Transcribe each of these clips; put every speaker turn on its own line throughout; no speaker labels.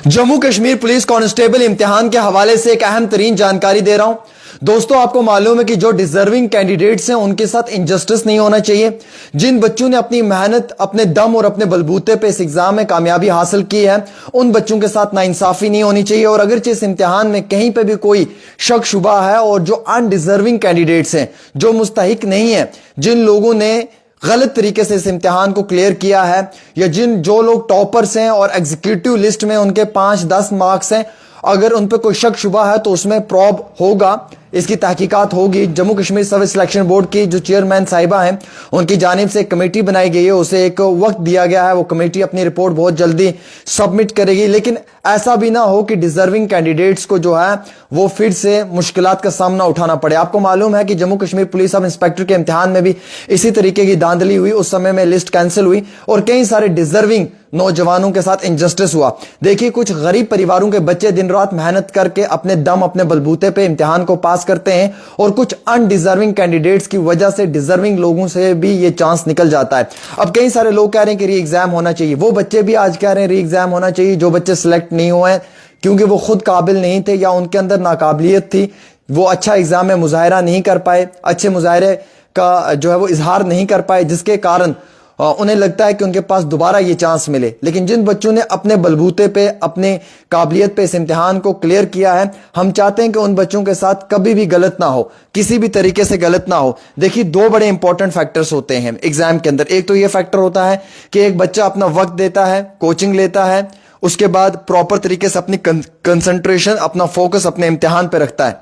Jammu Kashmir police constable इम्तिहान के हवाले से एक अहम तरीन जानकारी दे रहा हूं। दोस्तों, आपको मालूम है कि जो डिजर्विंग कैंडिडेट्स हैं उनके साथ इनजस्टिस नहीं होना चाहिए। जिन बच्चों ने अपनी मेहनत, अपने दम और अपने बलबूते पे इस एग्जाम में कामयाबी हासिल की है, उन बच्चों के साथ नाइंसाफी नहीं होनी चाहिए। और अगर इस इम्तिहान में कहीं पे भी कोई शक शुबा है और जो अनडिजर्विंग कैंडिडेट्स हैं, जो मुस्तहिक नहीं है, जिन लोगों ने गलत तरीके से इस इम्तिहान को क्लियर किया है, या जो लोग टॉपर्स हैं और एग्जीक्यूटिव लिस्ट में उनके 5-10 मार्क्स हैं, अगर उन पर कोई शक शुबा है तो उसमें प्रॉब होगा, इसकी तहकीकात होगी। Jammu Kashmir service selection board की जो चेयरमैन साहिबा हैं, उनकी जानिब से एक कमेटी बनाई गई है, उसे एक वक्त दिया गया है, वो कमेटी अपनी रिपोर्ट बहुत जल्दी सबमिट करेगी। लेकिन ऐसा भी ना हो कि डिजर्विंग कैंडिडेट्स को जो है वो फिर से मुश्किलात का सामना उठाना पड़े। आपको मालूम है कि Jammu Kashmir police sub inspector के इम्तिहान में भी इसी तरीके की धांधली हुई, उस समय में लिस्ट कैंसिल हुई और कई सारे डिजर्विंग नौजवानों के साथ इनजस्टिस हुआ। देखिए, कुछ गरीब परिवारों के बच्चे दिन रात मेहनत करके अपने दम, अपने बलबूते पे इम्तिहान को पास करते हैं और कुछ अनडिजर्विंग कैंडिडेट्स की वजह से डिजर्विंग लोगों से भी ये चांस निकल जाता है। अब कई सारे लोग कह रहे हैं कि री एग्जाम होना चाहिए। वो बच्चे भी आज कह रहे हैं री एग्जाम होना चाहिए जो बच्चे सिलेक्ट नहीं हुए हैं क्योंकि वो खुद काबिल नहीं थे या उनके अंदर नाकाबिलियत थी, वो अच्छा एग्जाम में मुजाहरा नहीं कर पाए, अच्छे मुजाहरे का जो है वो इजहार नहीं कर पाए, जिसके कारण उन्हें लगता है कि उनके पास दोबारा ये चांस मिले। लेकिन जिन बच्चों ने अपने बलबूते पे, अपने काबिलियत पे इस इम्तिहान को क्लियर किया है, हम चाहते हैं कि उन बच्चों के साथ कभी भी गलत ना हो, किसी भी तरीके से गलत ना हो। देखिए, दो बड़े इंपॉर्टेंट फैक्टर्स होते हैं एग्जाम के अंदर। एक तो ये फैक्टर होता है कि एक बच्चा अपना वक्त देता है, कोचिंग लेता है, उसके बाद प्रॉपर तरीके से अपनी कंसंट्रेशन, अपना फोकस अपने इम्तिहान पे रखता है।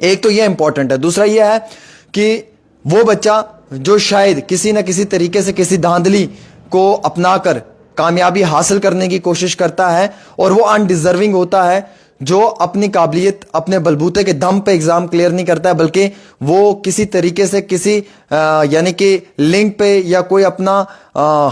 एक तो ये इंपॉर्टेंट है। दूसरा यह है कि वो बच्चा जो शायद किसी न किसी तरीके से किसी धांधली को अपनाकर कामयाबी हासिल करने की कोशिश करता है और वो अनडिजर्विंग होता है, जो अपनी काबिलियत, अपने बलबूते के दम पे एग्जाम क्लियर नहीं करता है, बल्कि वो किसी तरीके से किसी यानी कि लिंक पे या कोई अपना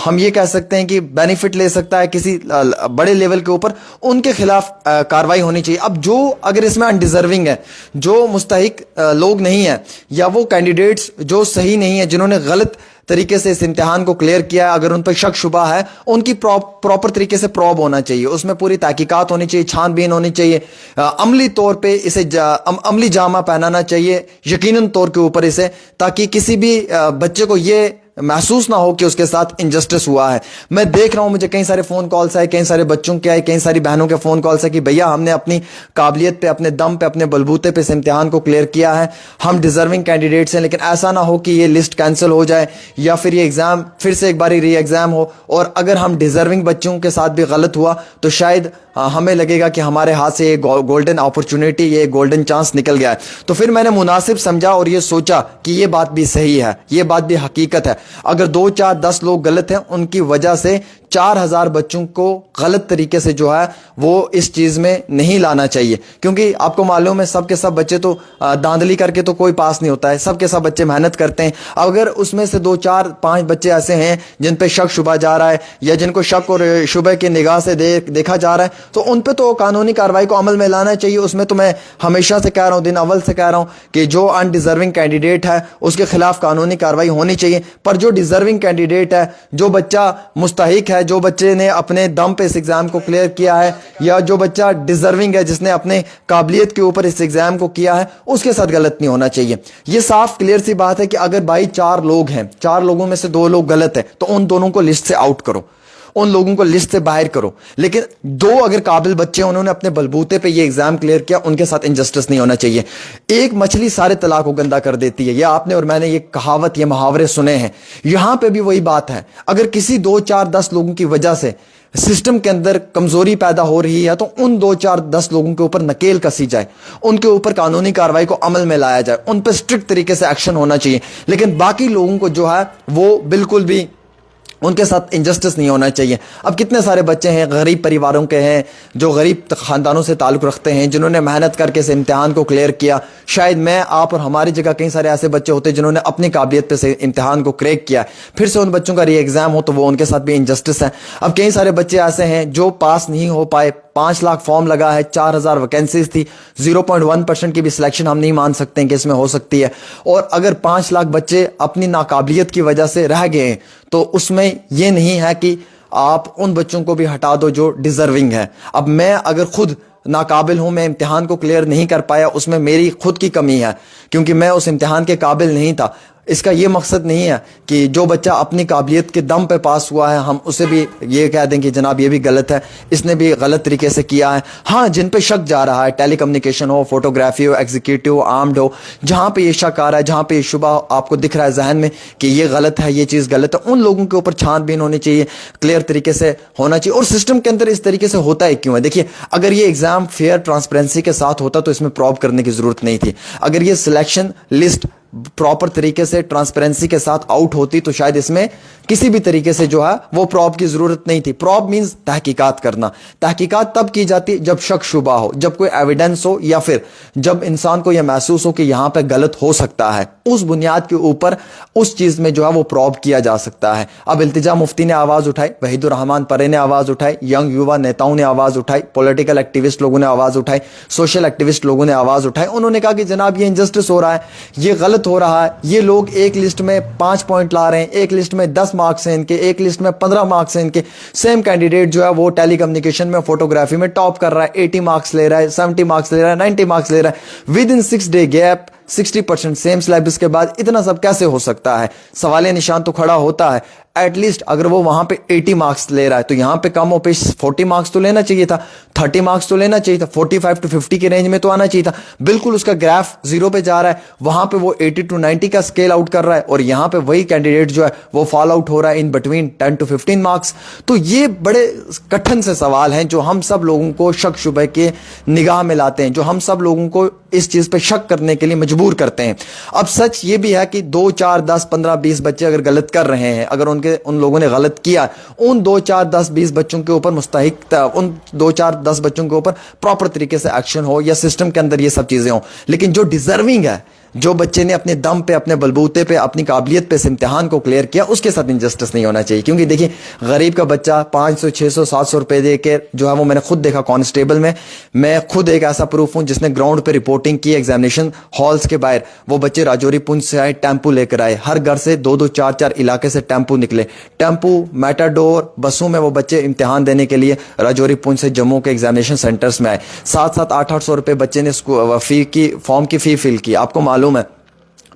हम ये कह सकते हैं कि बेनिफिट ले सकता है किसी बड़े लेवल के ऊपर, उनके खिलाफ कार्रवाई होनी चाहिए। अब जो अगर इसमें अनडिजर्विंग है, जो मुस्तहिक लोग नहीं है, या वो कैंडिडेट्स जो सही नहीं है, जिन्होंने गलत तरीके से इस इम्तिहान को क्लियर किया है, अगर उन पर शक शुबा है, उनकी प्रॉपर तरीके से प्रॉब होना चाहिए, उसमें पूरी तहकीकात होनी चाहिए, छानबीन होनी चाहिए, अमली तौर पे इसे अमली जामा पहनाना चाहिए यकीनन तौर के ऊपर इसे, ताकि किसी भी बच्चे को ये महसूस ना हो कि उसके साथ इनजस्टिस हुआ है। मैं देख रहा हूं, मुझे कई सारे फोन कॉल्स आए, कई सारे बच्चों के आए, कई सारी बहनों के फोन कॉल्स आए कि भैया हमने अपनी काबिलियत पे, अपने दम पे, अपने बलबूते पे इस इम्तिहान को क्लियर किया है, हम डिजर्विंग कैंडिडेट्स हैं, लेकिन ऐसा ना हो कि ये लिस्ट कैंसिल हो जाए या फिर ये एग्जाम फिर से एक बार री एग्जाम हो, और अगर हम डिजर्विंग बच्चों के साथ भी गलत हुआ तो शायद हमें लगेगा कि हमारे हाथ से ये गोल्डन अपॉर्चुनिटी, ये गोल्डन चांस निकल गया है। तो फिर मैंने मुनासिब समझा और ये सोचा कि ये बात भी सही है, ये बात भी हकीकत है। अगर 2, 4, 10 लोग गलत हैं, उनकी वजह से 4000 बच्चों को गलत तरीके से जो है वो इस चीज में नहीं लाना चाहिए, क्योंकि आपको मालूम है सब के सब बच्चे तो धांधली करके तो कोई पास नहीं होता है, सब के सब बच्चे मेहनत करते हैं। अगर उसमें से 2, 4, 5 बच्चे ऐसे हैं जिन पे शक शुबा जा रहा है या जिनको शक और शुबे की निगाह से देखा जा रहा है, तो उन पे तो कानूनी कार्रवाई को अमल में लाना चाहिए। उसमें तो मैं हमेशा से कह रहा हूं, दिन अव्वल से कह रहा हूं कि जो अनडिजर्विंग कैंडिडेट है उसके खिलाफ कानूनी कार्रवाई होनी चाहिए। पर जो डिजर्विंग कैंडिडेट है, जो बच्चा मुस्तहिक है, जो बच्चे ने अपने दम पे इस एग्जाम को क्लियर किया है, या जो बच्चा डिजर्विंग है, जिसने अपने काबिलियत के ऊपर इस एग्जाम को किया है, उसके साथ गलत नहीं होना चाहिए। ये साफ क्लियर सी बात है कि अगर भाई 4 लोग हैं, 4 लोगों में से 2 लोग गलत है, तो उन दोनों को लिस्ट से आउट करो, उन लोगों को लिस्ट से बाहर करो। लेकिन 2 अगर काबिल बच्चे हैं, उन्होंने अपने बलबूते पे ये एग्जाम क्लियर किया, उनके साथ इनजस्टिस नहीं होना चाहिए। एक मछली सारे तलाक को गंदा कर देती है, ये आपने और मैंने ये कहावत, ये मुहावरे सुने हैं। यहां पे भी वही बात है। अगर किसी 2, 4, 10 लोगों की वजह से सिस्टम के अंदर कमजोरी पैदा हो रही है, तो उन 2, 4, 10 लोगों के ऊपर नकेल कसी जाए, उनके ऊपर कानूनी कार्रवाई को अमल में लाया जाए, उन पर स्ट्रिक्ट तरीके से एक्शन होना चाहिए। लेकिन बाकी लोगों को जो है वो बिल्कुल भी उनके साथ इनजस्टिस नहीं होना चाहिए। अब कितने सारे बच्चे हैं, गरीब परिवारों के हैं, जो गरीब खानदानों से ताल्लुक़ रखते हैं, जिन्होंने मेहनत करके इस इम्तिहान को क्लियर किया। शायद मैं, आप और हमारी जगह कई सारे ऐसे बच्चे होते हैं जिन्होंने अपनी काबिलियत पे से इम्तिहान को क्रैक किया, फिर से उन बच्चों का री एग्जाम हो तो वो उनके साथ भी इनजस्टिस है। अब कई सारे बच्चे ऐसे हैं जो पास नहीं हो पाए, 5 लाख फॉर्म लगा है, 4000 वैकेंसीज थी, 0.1% की भी सिलेक्शन हम नहीं मान सकते हैं कि इसमें हो सकती है। और अगर 5 लाख बच्चे अपनी नाकाबिलियत की वजह से रह गए हैं, तो उसमें यह नहीं है कि आप उन बच्चों को भी हटा दो जो डिजर्विंग है। अब मैं अगर खुद नाकाबिल हूं, मैं इम्तिहान को क्लियर नहीं कर पाया, उसमें मेरी खुद की कमी है क्योंकि मैं उस इम्तिहान के काबिल नहीं था। इसका ये मकसद नहीं है कि जो बच्चा अपनी काबिलियत के दम पे पास हुआ है हम उसे भी ये कह दें कि जनाब ये भी गलत है, इसने भी गलत तरीके से किया है। हाँ, जिन पे शक जा रहा है, टेली कम्युनिकेशन हो, फोटोग्राफी हो, एग्जीक्यूटिव, आर्म्ड हो, जहां पे ये शक आ रहा है, जहां पे ये शुबा आपको दिख रहा है जहन में कि ये गलत है, ये चीज़ गलत है, उन लोगों के ऊपर छानबीन होनी चाहिए, क्लियर तरीके से होना चाहिए। और सिस्टम के अंदर इस तरीके से होता है क्यों है? देखिए, अगर ये एग्जाम फेयर ट्रांसपेरेंसी के साथ होता तो इसमें प्रॉब करने की जरूरत नहीं थी। अगर ये सिलेक्शन लिस्ट प्रॉपर तरीके से ट्रांसपेरेंसी के साथ आउट होती तो शायद इसमें किसी भी तरीके से जो है वो प्रॉब की जरूरत नहीं थी। प्रॉब मींस तहकीकात करना। तहकीकात तब की जाती जब शक शुबा हो, जब कोई एविडेंस हो, या फिर जब इंसान को यह महसूस हो कि यहां पे गलत हो सकता है। उस बुनियाद के ऊपर उस चीज में जो है वो प्रॉब किया जा सकता है। अब इल्तिजा मुफ्ती ने आवाज उठाई, वहीदुर रहमान परे ने आवाज उठाई, यंग युवा नेताओं ने आवाज उठाई, पॉलिटिकल एक्टिविस्ट लोगों ने आवाज उठाई, सोशल एक्टिविस्ट लोगों ने आवाज उठाई। उन्होंने कहा कि जनाब ये इनजस्टिस हो रहा है, ये गलत हो रहा है, ये लोग एक लिस्ट में 5 पॉइंट ला रहे हैं, एक लिस्ट में 10 मार्क्स हैं इनके, एक लिस्ट में 15 मार्क्स हैं इनके। सेम कैंडिडेट जो है वो टेली कम्युनिकेशन में, फोटोग्राफी में टॉप कर रहा है, 80 मार्क्स ले रहा है, 70 मार्क्स ले रहा है, 90 मार्क्स ले रहा है। With in 6 day gap 60% same syllabus के बाद इतना सब कैसे हो सकता है? सवाल निशान तो खड़ा होता है। एटलीस्ट अगर वो वहां पे 80 मार्क्स ले रहा है तो यहां पे कम हो पे 40 मार्क्स तो लेना चाहिए था, 30 मार्क्स तो लेना चाहिए था, 45 to 50 की रेंज में तो आना चाहिए था। बिल्कुल उसका ग्राफ जीरो पे जा रहा है, वहां पे वो 80 to 90 का स्केल आउट कर रहा है और यहां पे वही कैंडिडेट जो है वो फॉल आउट हो रहा है इन बिटवीन 10 to 15 मार्क्स। तो ये बड़े कठिन से सवाल हैं जो हम सब लोगों को शक शुबह के निगाह में लाते हैं, जो हम सब लोगों को इस चीज पे शक करने के लिए मजबूर करते हैं। अब सच ये भी है कि 2, 4, 10, 15, 20 बच्चे अगर गलत कर रहे हैं, अगर उन लोगों ने गलत किया, उन 2, 4, 10, 20 बच्चों के ऊपर मुस्तहिक, उन 2, 4, 10 बच्चों के ऊपर प्रॉपर तरीके से एक्शन हो या सिस्टम के अंदर ये सब चीजें हो। लेकिन जो डिजर्विंग है, जो बच्चे ने अपने दम पे, अपने बलबूते पे, अपनी काबिलियत पे इस इम्तिहान को क्लियर किया, उसके साथ इनजस्टिस नहीं होना चाहिए। क्योंकि देखिए, गरीब का बच्चा 500, 600, 700 रुपए दे के जो है वो मैंने खुद देखा कांस्टेबल में। मैं खुद एक ऐसा प्रूफ हूं जिसने ग्राउंड पे रिपोर्टिंग की एग्जामिनेशन हॉल्स के बाहर। वो बच्चे राजौरी पुंछ से आए, टेम्पू लेकर आए, हर घर से 2-2, 4-4 इलाके से टेम्पू निकले, टेम्पू, मेटाडोर, बसों में वो बच्चे इम्तिहान देने के लिए राजौरी पुंछ से जम्मू के एग्जामिनेशन सेंटर्स में आए। 7-7, 800 रुपए बच्चे ने फॉर्म की फी फिल की, आपको मालूम है।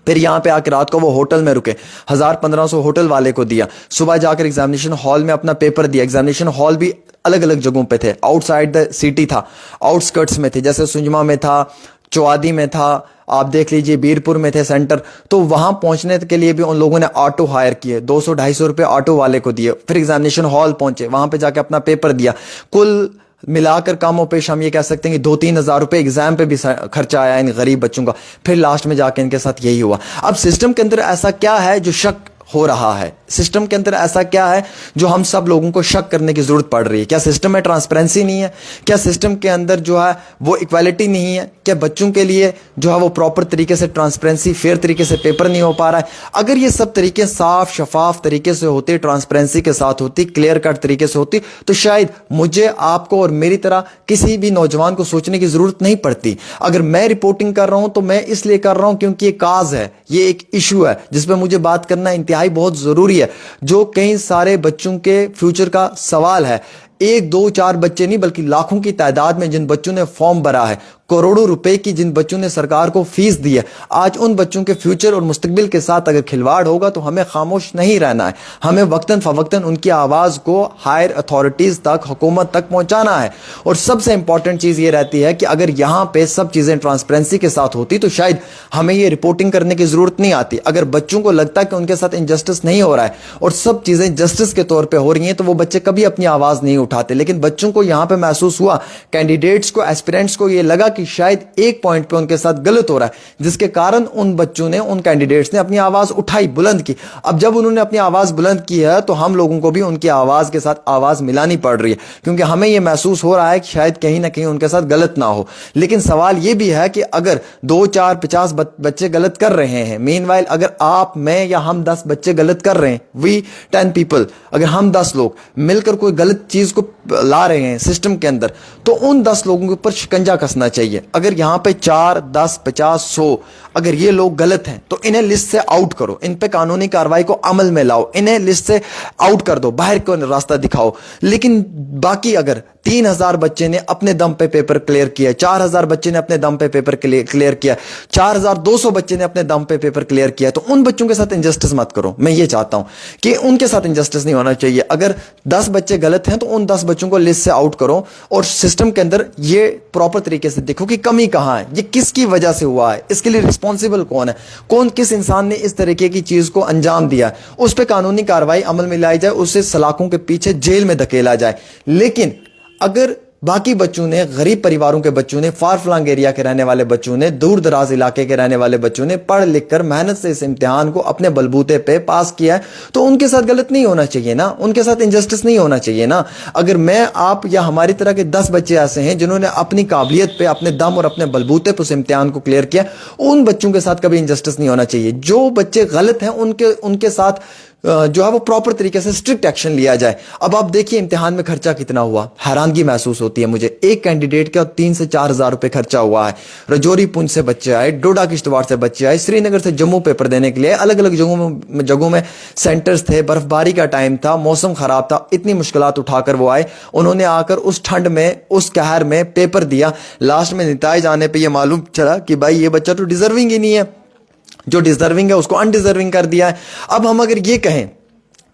फिर यहां पे आकर रात को वो होटल में रुके, 1000-1500 होटल वाले को दिया, सुबह जाकर एग्जामिनेशन हॉल में अपना पेपर दिया। एग्जामिनेशन हॉल भी अलग अलग जगहों पे थे, आउटसाइड द सिटी था, आउटस्कर्ट्स में थे, जैसे सुंजमा में था, चौआदी में था, आप देख लीजिए बीरपुर में थे सेंटर। तो वहां पहुंचने के लिए भी उन लोगों ने ऑटो हायर किए, 200-250 रुपए ऑटो वाले को दिए। फिर एग्जामिनेशन हॉल पहुंचे, वहां पे जाके अपना पेपर दिया। कुल मिलाकर कम पेश हम ये कह सकते हैं कि 2-3 हजार रुपए एग्जाम पे भी खर्चा आया इन गरीब बच्चों का। फिर लास्ट में जाके इनके साथ यही हुआ। अब सिस्टम के अंदर ऐसा क्या है जो शक हो रहा है? सिस्टम के अंदर ऐसा क्या है जो हम सब लोगों को शक करने की जरूरत पड़ रही है? क्या सिस्टम में ट्रांसपेरेंसी नहीं है? क्या सिस्टम के अंदर जो है वो इक्वालिटी नहीं है? क्या बच्चों के लिए जो है वो प्रॉपर तरीके से ट्रांसपेरेंसी, फेयर तरीके से पेपर नहीं हो पा रहा है? अगर ये सब तरीके साफ शफाफ तरीके से होते, ट्रांसपेरेंसी के साथ होती, क्लियर कट तरीके से होती, तो शायद मुझे, आपको और मेरी तरह किसी भी नौजवान को सोचने की जरूरत नहीं पड़ती। अगर मैं रिपोर्टिंग कर रहा हूं तो मैं इसलिए कर रहा हूं क्योंकि ये काज है, ये एक इशू है जिसपे मुझे बात करना इंतहाई बहुत जरूरी है, जो कई सारे बच्चों के फ्यूचर का सवाल है। 1, 2, 4 बच्चे नहीं बल्कि लाखों की तादाद में जिन बच्चों ने फॉर्म भरा है, करोड़ों रुपए की जिन बच्चों ने सरकार को फीस दी है, आज उन बच्चों के फ्यूचर और मुस्तकबिल के साथ अगर खिलवाड़ होगा तो हमें खामोश नहीं रहना है। हमें वक्तन फवक्तन उनकी आवाज को हायर अथॉरिटीज तक, हुकूमत तक पहुंचाना है। और सबसे इंपॉर्टेंट चीज ये रहती है कि अगर यहां पे सब चीजें ट्रांसपेरेंसी के साथ होती तो शायद हमें ये रिपोर्टिंग करने की जरूरत नहीं आती। अगर बच्चों को लगता है कि उनके साथ इनजस्टिस नहीं हो रहा है और सब चीजें जस्टिस के तौर पर हो रही हैं तो वो बच्चे कभी अपनी आवाज नहीं उठाते। लेकिन बच्चों को यहां पर महसूस हुआ, कैंडिडेट्स को, एस्पिरेंट्स को यह लगा कि शायद एक पॉइंट पे उनके साथ गलत हो रहा है, जिसके कारण उन बच्चों ने, उन कैंडिडेट्स ने अपनी आवाज उठाई, बुलंद की। अब जब उन्होंने अपनी आवाज बुलंद की है तो हम लोगों को भी उनकी आवाज के साथ आवाज मिलानी पड़ रही है, क्योंकि हमें यह महसूस हो रहा है कि शायद कहीं ना कहीं उनके साथ गलत ना हो। लेकिन सवाल यह भी है कि अगर 2, 4, 50 बच्चे गलत कर रहे हैं, मीनवाइल अगर आप, मैं या हम 10 बच्चे गलत कर रहे हैं, वी 10 पीपल, अगर हम 10 लोग मिलकर कोई गलत चीज को ला रहे हैं सिस्टम के अंदर, तो उन 10 लोगों के ऊपर शिकंजा कसना चाहिए। अगर यहां पे 4, 10, 50, 100 अगर ये लोग गलत हैं तो इन्हें लिस्ट से आउट करो, इन पे कानूनी कार्रवाई को अमल में लाओ, इन्हें लिस्ट से आउट कर दो, बाहर को रास्ता दिखाओ। लेकिन बाकी अगर 3000 बच्चे ने अपने दम पे पेपर क्लियर किया, 4000 बच्चे ने अपने दम पे पेपर क्लियर किया, 4200 बच्चे ने अपने दम पे पेपर क्लियर किया, तो उन बच्चों के साथ इंजस्टिस मत करो। मैं ये चाहता हूं कि उनके साथ इंजस्टिस नहीं होना चाहिए। अगर 10 बच्चे गलत हैं तो उन 10 बच्चों को लिस्ट से आउट करो और सिस्टम के अंदर ये प्रॉपर तरीके से देखो कि कमी कहां है, ये किसकी वजह से हुआ है, इसके लिए रिस्पॉन्सिबल कौन है, कौन किस इंसान ने इस तरीके की चीज को अंजाम दिया है, उस पर कानूनी कार्रवाई अमल में लाई जाए, उससे सलाखों के पीछे जेल में धकेला जाए। लेकिन अगर बाकी बच्चों ने, गरीब परिवारों के बच्चों ने, फार फ्लंग एरिया के रहने वाले बच्चों ने, दूर दराज इलाके के रहने वाले बच्चों ने पढ़ लिख कर मेहनत से इस इम्तिहान को अपने बलबूते पे पास किया है, तो उनके साथ गलत नहीं होना चाहिए ना, उनके साथ इनजस्टिस नहीं होना चाहिए ना। अगर मैं, आप या हमारी तरह के 10 बच्चे ऐसे हैं जिन्होंने अपनी काबिलियत पे, अपने दम और अपने बलबूते पे उस इम्तिहान को क्लियर किया, उन बच्चों के साथ कभी इनजस्टिस नहीं होना चाहिए। जो बच्चे गलत हैं उनके साथ जो है वो प्रॉपर तरीके से स्ट्रिक्ट एक्शन लिया जाए। अब आप देखिए इम्तिहान में खर्चा कितना हुआ, हैरानगी महसूस होती है मुझे। एक कैंडिडेट का 3 से 4 हजार रुपए खर्चा हुआ है। रजौरी पुंछ से बच्चे आए, डोडा किश्तवाड़ से बच्चे आए, श्रीनगर से जम्मू पेपर देने के लिए, अलग अलग जगहों में सेंटर्स थे, बर्फबारी का टाइम था, मौसम खराब था, इतनी मुश्किलात उठाकर वो आए। उन्होंने आकर उस ठंड में, उस कहर में पेपर दिया। लास्ट में निताज आने पर यह मालूम चला कि भाई ये बच्चा तो डिजर्विंग ही नहीं है, जो डिजर्विंग है उसको अनडिजर्विंग कर दिया है। अब हम अगर ये कहें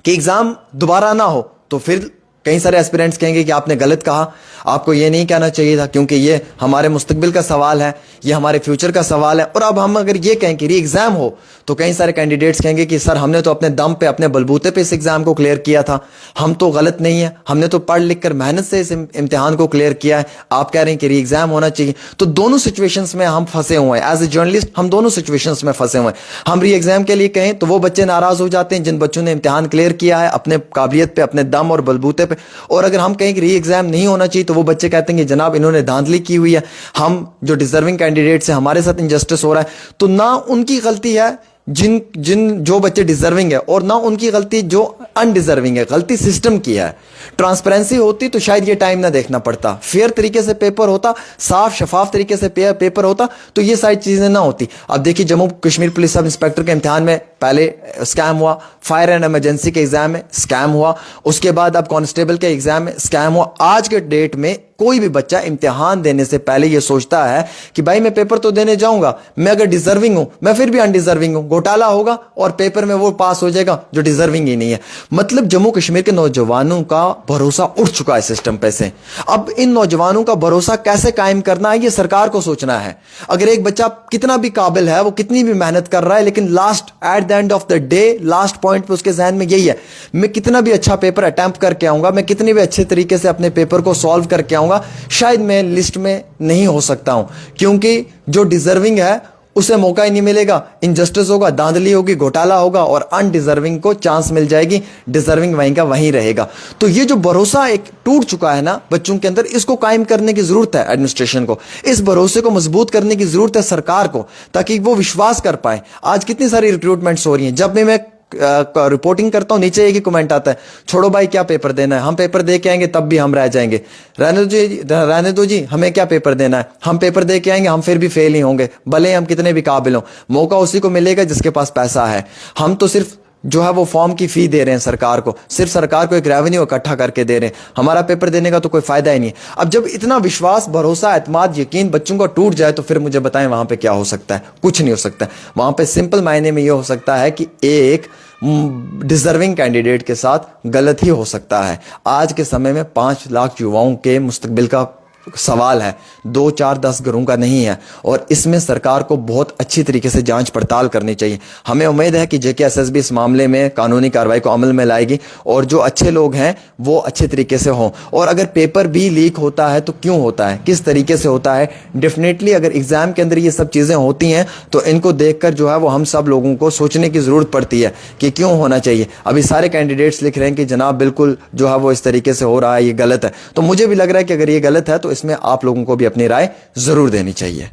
कि एग्जाम दोबारा ना हो तो फिर कई सारे एस्पिरेंट्स कहेंगे कि आपने गलत कहा, आपको ये नहीं कहना चाहिए था, क्योंकि ये हमारे मुस्तकबिल का सवाल है, ये हमारे फ्यूचर का सवाल है। और अब हम अगर ये कहें कि री एग्जाम हो तो कई सारे कैंडिडेट्स कहेंगे कि सर हमने तो अपने दम पे, अपने बलबूते पे इस एग्जाम को क्लियर किया था, हम तो गलत नहीं है, हमने तो पढ़ लिख कर मेहनत से इस इम्तिहान को क्लियर किया है, आप कह रहे हैं कि री एग्जाम होना चाहिए। तो दोनों सिचुएशंस में हम फंसे हुए हैं। एज ए जर्नलिस्ट हम दोनों सिचुएशंस में फंसे हुए हैं। हम री एग्जाम के लिए कहें तो वो बच्चे नाराज हो जाते हैं जिन बच्चों ने इम्तिहान क्लियर किया है अपने काबिलियत पे, अपने दम और बलबूते पे। और अगर हम कहें कि री एग्जाम नहीं होना चाहिए तो वो बच्चे कहते हैं कि जनाब इन्होंने धांधली की हुई है, हम जो डिजर्विंग कैंडिडेट्स हैं हमारे साथ इनजस्टिस हो रहा है। तो ना उनकी गलती है जो बच्चे डिजर्विंग है, और ना उनकी गलती जो अनडिजर्विंग है, गलती सिस्टम की है। ट्रांसपेरेंसी होती तो शायद ये टाइम ना देखना पड़ता, फेयर तरीके से पेपर होता, साफ शफाफ तरीके से पेपर होता तो ये सारी चीजें ना होती। अब देखिए Jammu Kashmir police sub inspector के इम्तिहान में पहले स्कैम हुआ, फायर एंड इमरजेंसी के एग्जाम में स्कैम हुआ, उसके बाद अब कांस्टेबल के एग्जाम में स्कैम हुआ। आज के डेट में कोई भी बच्चा इम्तिहान देने से पहले यह सोचता है कि भाई मैं पेपर तो देने जाऊंगा, मैं अगर डिजर्विंग हूं, मैं फिर भी अनडिजर्विंग हूं, घोटाला होगा और पेपर में वो पास हो जाएगा जो डिजर्विंग ही नहीं है। मतलब जम्मू कश्मीर के नौजवानों का भरोसा उठ चुका है सिस्टम पे से। अब इन नौजवानों का भरोसा कैसे कायम करना है ये सरकार को सोचना है। अगर एक बच्चा कितना भी काबिल है, वो कितनी भी मेहनत कर रहा है, लेकिन last at the end of the day last point पे उसके जहन में यही है, मैं कितना भी अच्छा पेपर अटेम्प्ट करके आऊंगा, मैं कितने भी अच्छे तरीके से अपने पेपर को सॉल्व करके आऊंगा, शायद मैं लिस्ट में नहीं हो सकता हूं, क्योंकि जो डिजर्विंग है उसे मौका ही नहीं मिलेगा, इनजस्टिस होगा, धांधली होगी, घोटाला होगा और अनडिजर्विंग को चांस मिल जाएगी, डिजर्विंग वहीं का वहीं रहेगा। तो ये जो भरोसा एक टूट चुका है ना बच्चों के अंदर, इसको कायम करने की जरूरत है एडमिनिस्ट्रेशन को, इस भरोसे को मजबूत करने की जरूरत है सरकार को, ताकि वो विश्वास कर पाए। आज कितनी सारी रिक्रूटमेंट्स हो रही हैं, जब भी मैं रिपोर्टिंग करता हूं नीचे एक ही कमेंट आता है, छोड़ो भाई क्या पेपर देना है, हम पेपर दे के आएंगे तब भी हम रह जाएंगे, रहने दो जी हमें क्या पेपर देना है, हम पेपर दे के आएंगे हम फिर भी फेल ही होंगे, भले हम कितने भी काबिल हों, मौका उसी को मिलेगा जिसके पास पैसा है। हम तो सिर्फ जो है वो फॉर्म की फी दे रहे हैं सरकार को, सिर्फ सरकार को एक रेवेन्यू इकट्ठा करके दे रहे हैं, हमारा पेपर देने का तो कोई फायदा ही नहीं है। अब जब इतना विश्वास, भरोसा, एतमाद, यकीन बच्चों का टूट जाए तो फिर मुझे बताएं वहां पे क्या हो सकता है? कुछ नहीं हो सकता। वहां पे सिंपल मायने में यह हो सकता है कि एक डिजर्विंग कैंडिडेट के साथ गलत ही हो सकता है। आज के समय में 5 लाख युवाओं के मुस्तकबिल का सवाल है, 2, 4, 10 घरों का नहीं है, और इसमें सरकार को बहुत अच्छी तरीके से जांच पड़ताल करनी चाहिए। हमें उम्मीद है कि JKSSB इस मामले में कानूनी कार्रवाई को अमल में लाएगी और जो अच्छे लोग हैं वो अच्छे तरीके से हों। और अगर पेपर भी लीक होता है तो क्यों होता है, किस तरीके से होता है, डेफिनेटली अगर एग्जाम के अंदर ये सब चीजें होती हैं तो इनको देखकर जो है वो हम सब लोगों को सोचने की जरूरत पड़ती है कि क्यों होना चाहिए। अभी सारे कैंडिडेट्स लिख रहे हैं कि जनाब बिल्कुल जो है वो इस तरीके से हो रहा है, ये गलत है। तो मुझे भी लग रहा है कि अगर ये गलत है तो इसमें आप लोगों को भी अपनी राय जरूर देनी चाहिए।